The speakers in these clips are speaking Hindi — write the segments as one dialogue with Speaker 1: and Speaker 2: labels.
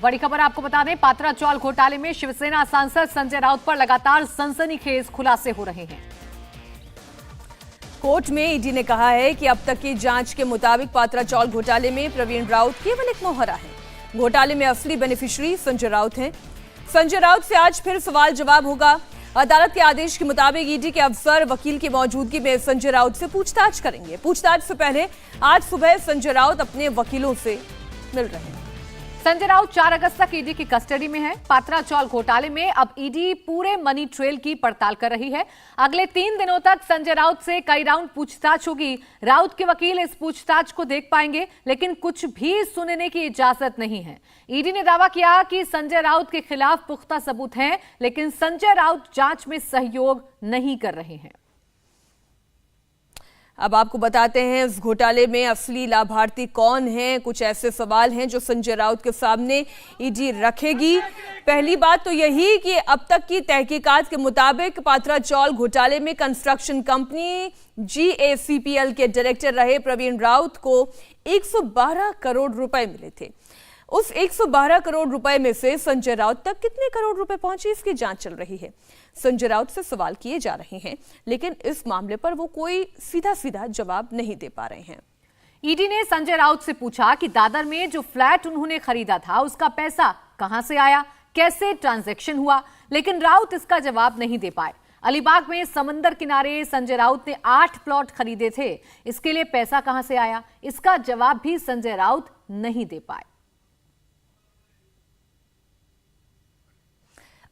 Speaker 1: बड़ी खबर आपको बता दें, पात्रा चौल घोटाले में शिवसेना सांसद संजय राउत पर लगातार सनसनीखेज खुलासे हो रहे हैं।
Speaker 2: कोर्ट में ईडी ने कहा है कि अब तक की जांच के मुताबिक पात्रा चौल घोटाले में प्रवीण राउत केवल एक मोहरा है। घोटाले में असली बेनिफिशियरी संजय राउत हैं। संजय राउत से आज फिर सवाल जवाब होगा। अदालत के आदेश के मुताबिक ईडी के अफसर वकील की मौजूदगी में संजय राउत से पूछताछ करेंगे। पूछताछ से पहले आज सुबह संजय राउत अपने वकीलों से मिल रहे हैं।
Speaker 1: संजय राउत 4 अगस्त तक ईडी की कस्टडी में है। पात्रा चौल घोटाले में अब ईडी पूरे मनी ट्रेल की पड़ताल कर रही है। अगले 3 दिनों तक संजय राउत से कई राउंड पूछताछ होगी। राउत के वकील इस पूछताछ को देख पाएंगे, लेकिन कुछ भी सुनने की इजाजत नहीं है। ईडी ने दावा किया कि संजय राउत के खिलाफ पुख्ता सबूत हैं, लेकिन संजय राउत जांच में सहयोग नहीं कर रहे हैं।
Speaker 2: अब आपको बताते हैं इस घोटाले में असली लाभार्थी कौन है। कुछ ऐसे सवाल हैं जो संजय राउत के सामने ईडी रखेगी। पहली बात तो यही कि अब तक की तहकीकात के मुताबिक पात्रा चौल घोटाले में कंस्ट्रक्शन कंपनी GACPL के डायरेक्टर रहे प्रवीण राउत को 112 करोड़ रुपए मिले थे। उस 112 करोड़ रुपए में से संजय राउत तक कितने करोड़ रुपए पहुंचे, इसकी जांच चल रही है। संजय राउत से सवाल किए जा रहे हैं, लेकिन इस मामले पर वो कोई सीधा जवाब नहीं दे पा रहे हैं।
Speaker 1: ईडी ने संजय राउत से पूछा कि दादर में जो फ्लैट उन्होंने खरीदा था उसका पैसा कहां से आया, कैसे ट्रांजैक्शन हुआ, लेकिन राउत इसका जवाब नहीं दे पाए। अलीबाग में समंदर किनारे संजय राउत ने 8 प्लॉट खरीदे थे। इसके लिए पैसा कहां से आया, इसका जवाब भी संजय राउत नहीं दे पाए।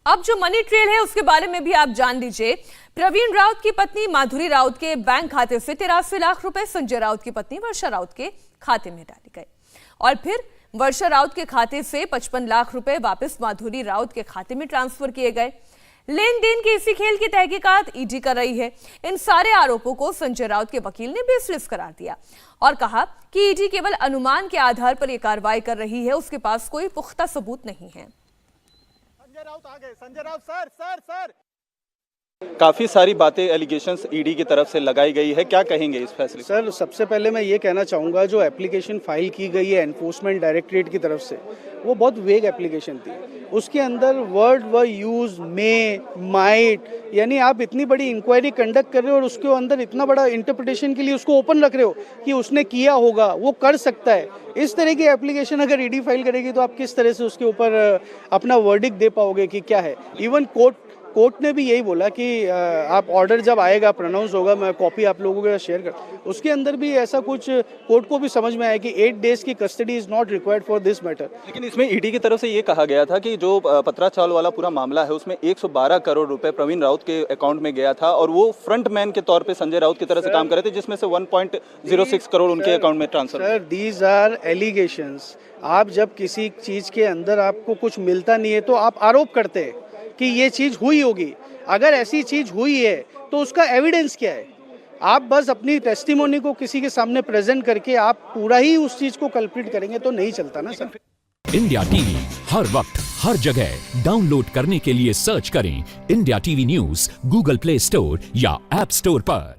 Speaker 2: अब जो मनी ट्रेल है उसके बारे में भी आप जान लीजिए। प्रवीण राउत की पत्नी माधुरी राउत के बैंक खाते से 83 लाख रुपए संजय राउत की पत्नी वर्षा राउत के खाते में डाले गए और फिर वर्षा राउत के खाते से 55 लाख रुपए वापस माधुरी राउत के खाते में ट्रांसफर किए गए। लेन देन के इसी खेल की तहकीकात ईडी कर रही है। इन सारे आरोपों को संजय राउत के वकील ने बेसलेस करार दिया और कहा कि ईडी केवल अनुमान के आधार पर यह कार्रवाई कर रही है, उसके पास कोई पुख्ता सबूत नहीं है।
Speaker 3: संजय राउत आ गए। संजय राउत सर
Speaker 4: काफी सारी बातें एलिगेशंस ईडी की तरफ से लगाई गई है, क्या कहेंगे इस फैसले?
Speaker 3: सर, सबसे पहले मैं ये कहना चाहूँगा, जो एप्लीकेशन फाइल की गई है एनफोर्समेंट डायरेक्टरेट की तरफ से, वो बहुत वेग एप्लीकेशन थी। उसके अंदर word were use, may, might, यानी आप इतनी बड़ी इंक्वायरी कंडक्ट कर रहे हो और उसके अंदर इतना बड़ा इंटरप्रिटेशन के लिए उसको ओपन रख रहे हो कि उसने किया होगा, वो कर सकता है। इस तरह की एप्लीकेशन अगर ईडी फाइल करेगी तो आप किस तरह से उसके ऊपर अपना वर्डिक्ट दे पाओगे कि क्या है। इवन कोर्ट ने भी यही बोला कि आप ऑर्डर जब आएगा, प्रोनाउंस होगा, मैं कॉपी आप लोगों के साथ शेयर कर, उसके अंदर भी ऐसा कुछ कोर्ट को भी समझ में आया कि 8 डेज की custody is not required for this matter.
Speaker 4: लेकिन इसमें ईडी की तरफ से ये कहा गया था कि जो पत्रा चौल वाला पूरा मामला है उसमें 112 करोड़ रुपए प्रवीण राउत के अकाउंट में गया था और वो फ्रंट मैन के तौर पर संजय राउत की तरह से काम कर रहे थे, जिसमें से 1.06 करोड़ उनके अकाउंट में transfer.
Speaker 3: Sir, these are allegations. आप जब किसी चीज के अंदर आपको कुछ मिलता नहीं है तो आप आरोप करते हैं कि ये चीज हुई होगी। अगर ऐसी चीज हुई है तो उसका एविडेंस क्या है? आप बस अपनी टेस्टिमोनी को किसी के सामने प्रेजेंट करके आप पूरा ही उस चीज को कल्प्रिट करेंगे तो नहीं चलता ना सर।
Speaker 5: इंडिया टीवी हर वक्त हर जगह डाउनलोड करने के लिए सर्च करें India TV news Google play store या ऐप स्टोर पर।